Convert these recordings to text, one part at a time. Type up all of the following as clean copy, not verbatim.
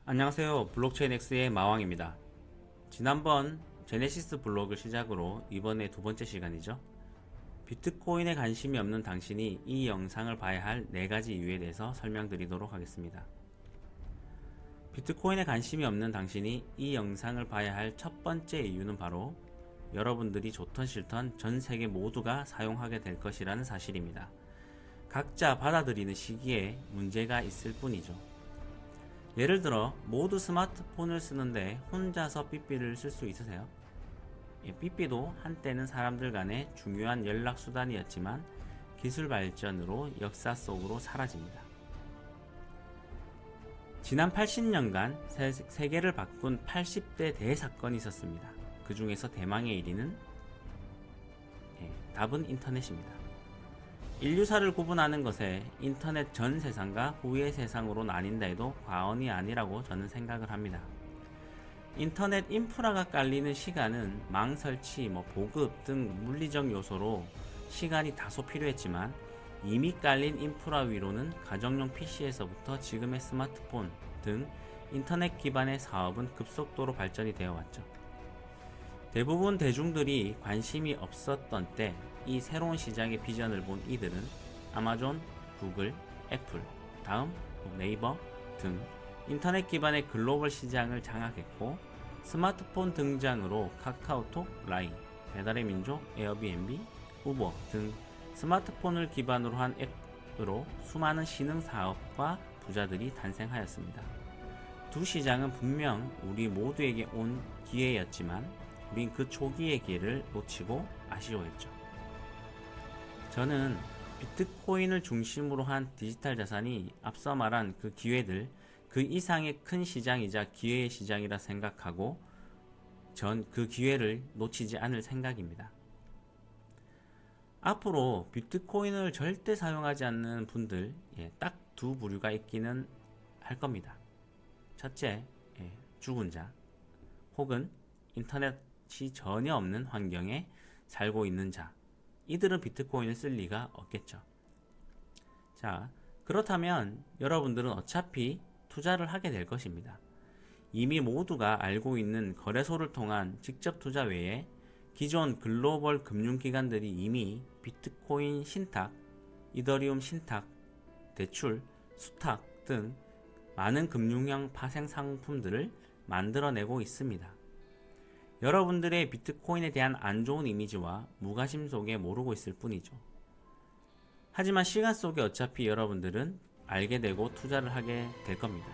안녕하세요. 블록체인 X의 마왕입니다. 지난번 제네시스 블록을 시작으로 이번에 두 번째 시간이죠. 비트코인에 관심이 없는 당신이 이 영상을 봐야 할 4가지 이유에 대해서 설명드리도록 하겠습니다. 비트코인에 관심이 없는 당신이 이 영상을 봐야 할 첫 번째 이유는 바로 여러분들이 좋던 싫던 전 세계 모두가 사용하게 될 것이라는 사실입니다. 각자 받아들이는 시기에 문제가 있을 뿐이죠. 예를 들어 모두 스마트폰을 쓰는데 혼자서 삐삐를 쓸 수 있으세요? 삐삐도 한때는 사람들 간의 중요한 연락수단이었지만 기술 발전으로 역사 속으로 사라집니다. 지난 80년간 세계를 바꾼 80대 대사건이 있었습니다. 그 중에서 대망의 1위는 답은 인터넷입니다. 인류사를 구분하는 것에 인터넷 전 세상과 후의 세상으로 나뉜다 해도 과언이 아니라고 저는 생각을 합니다. 인터넷 인프라가 깔리는 시간은 망 설치, 보급 등 물리적 요소로 시간이 다소 필요했지만 이미 깔린 인프라 위로는 가정용 PC에서부터 지금의 스마트폰 등 인터넷 기반의 사업은 급속도로 발전이 되어 왔죠. 대부분 대중들이 관심이 없었던 때 이 새로운 시장의 비전을 본 이들은 아마존, 구글, 애플, 다음 네이버 등 인터넷 기반의 글로벌 시장을 장악했고 스마트폰 등장으로 카카오톡, 라인, 배달의 민족, 에어비앤비, 우버 등 스마트폰을 기반으로 한 앱으로 수많은 신흥 사업과 부자들이 탄생하였습니다. 두 시장은 분명 우리 모두에게 온 기회였지만 우린 그 초기의 기회를 놓치고 아쉬워했죠. 저는 비트코인을 중심으로 한 디지털 자산이 앞서 말한 그 기회들, 그 이상의 큰 시장이자 기회의 시장이라 생각하고 전 그 기회를 놓치지 않을 생각입니다. 앞으로 비트코인을 절대 사용하지 않는 분들 딱 두 부류가 있기는 할 겁니다. 첫째, 죽은 자 혹은 인터넷이 전혀 없는 환경에 살고 있는 자, 이들은 비트코인을 쓸 리가 없겠죠. 자, 그렇다면 여러분들은 어차피 투자를 하게 될 것입니다. 이미 모두가 알고 있는 거래소를 통한 직접 투자 외에 기존 글로벌 금융기관들이 이미 비트코인 신탁, 이더리움 신탁, 대출, 수탁 등 많은 금융형 파생 상품들을 만들어내고 있습니다. 여러분들의 비트코인에 대한 안 좋은 이미지와 무관심 속에 모르고 있을 뿐이죠. 하지만 시간 속에 어차피 여러분들은 알게 되고 투자를 하게 될 겁니다.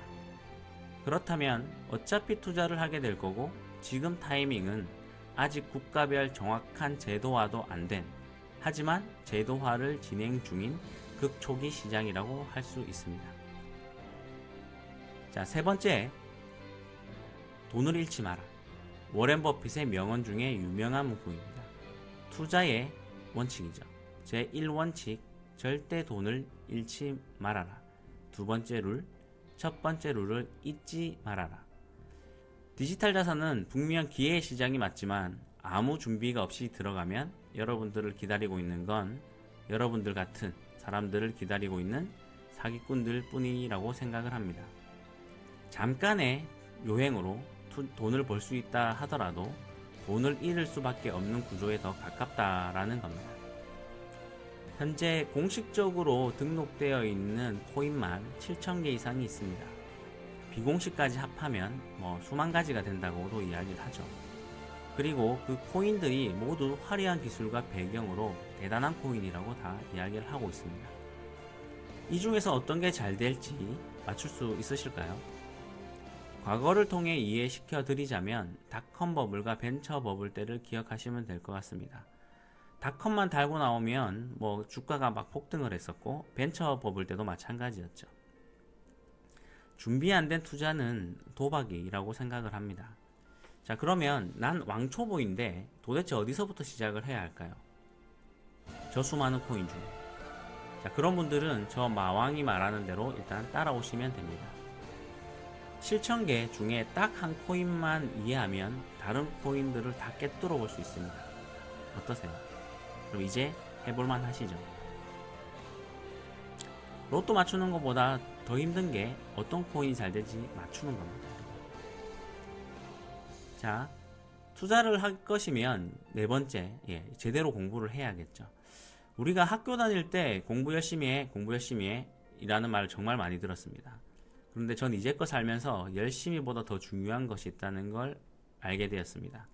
그렇다면 어차피 투자를 하게 될 거고 지금 타이밍은 아직 국가별 정확한 제도화도 안 된, 하지만 제도화를 진행 중인 극초기 시장이라고 할 수 있습니다. 자, 세 번째, 돈을 잃지 마라. 워렌 버핏의 명언 중에 유명한 문구입니다. 투자의 원칙이죠. 제1원칙, 절대 돈을 잃지 말아라. 두 번째 룰, 첫 번째 룰을 잊지 말아라. 디지털 자산은 분명 기회의 시장이 맞지만 아무 준비가 없이 들어가면 여러분들을 기다리고 있는 건 여러분들 같은 사람들을 기다리고 있는 사기꾼들 뿐이라고 생각을 합니다. 잠깐의 요행으로 돈을 벌 수 있다 하더라도 돈을 잃을 수밖에 없는 구조에 더 가깝다라는 겁니다. 현재 공식적으로 등록되어 있는 코인만 7,000개 이상이 있습니다. 비공식까지 합하면 수만 가지가 된다고도 이야기를 하죠. 그리고 그 코인들이 모두 화려한 기술과 배경으로 대단한 코인이라고 다 이야기를 하고 있습니다. 이 중에서 어떤 게 잘 될지 맞출 수 있으실까요? 과거를 통해 이해시켜 드리자면 닷컴 버블과 벤처 버블 때를 기억하시면 될 것 같습니다. 닷컴만 달고 나오면 주가가 막 폭등을 했었고 벤처 버블 때도 마찬가지였죠. 준비 안 된 투자는 도박이라고 생각을 합니다. 자, 그러면 난 왕초보인데 도대체 어디서부터 시작을 해야 할까요? 저 수많은 코인 중에. 자, 그런 분들은 저 마왕이 말하는 대로 일단 따라오시면 됩니다. 7,000개 중에 딱 한 코인만 이해하면 다른 코인들을 다 꿰뚫어 볼 수 있습니다. 어떠세요? 그럼 이제 해볼만 하시죠? 로또 맞추는 것보다 더 힘든 게 어떤 코인이 잘 되지 맞추는 겁니다. 자, 투자를 할 것이면 네 번째, 제대로 공부를 해야겠죠. 우리가 학교 다닐 때 공부 열심히 해, 공부 열심히 해 이라는 말을 정말 많이 들었습니다. 그런데 전 이제껏 살면서 열심히보다 더 중요한 것이 있다는 걸 알게 되었습니다.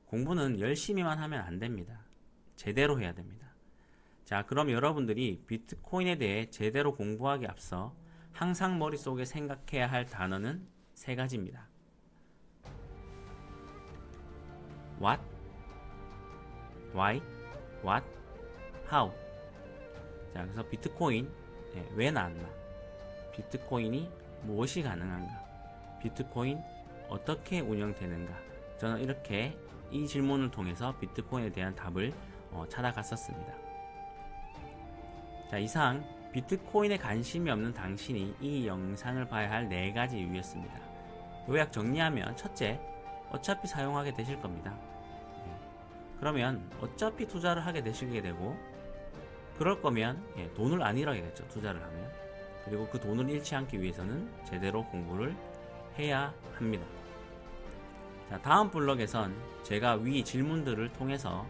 공부는 열심히만 하면 안 됩니다. 제대로 해야 됩니다. 자, 그럼 여러분들이 비트코인에 대해 제대로 공부하기 앞서 항상 머릿속에 생각해야 할 단어는 세 가지입니다. What, Why, What, How. 자, 그래서 비트코인 왜 나왔나? 비트코인이 무엇이 가능한가? 비트코인 어떻게 운영되는가? 저는 이렇게 이 질문을 통해서 비트코인에 대한 답을 찾아갔었습니다. 자, 이상 비트코인에 관심이 없는 당신이 이 영상을 봐야 할 네 가지 이유였습니다. 요약 정리하면 첫째, 어차피 사용하게 되실 겁니다. 그러면 어차피 투자를 하게 되시게 되고 그럴 거면 돈을 안 잃어야겠죠. 투자를 하면. 그리고 그 돈을 잃지 않기 위해서는 제대로 공부를 해야 합니다. 자, 다음 블럭에선 제가 위 질문들을 통해서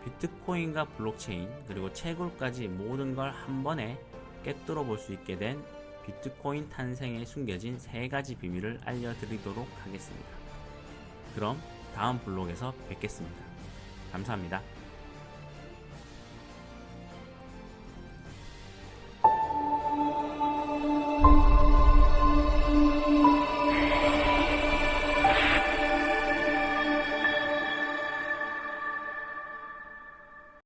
비트코인과 블록체인 그리고 채굴까지 모든 걸 한 번에 꿰뚫어 볼 수 있게 된 비트코인 탄생에 숨겨진 세 가지 비밀을 알려드리도록 하겠습니다. 그럼 다음 블록에서 뵙겠습니다. 감사합니다.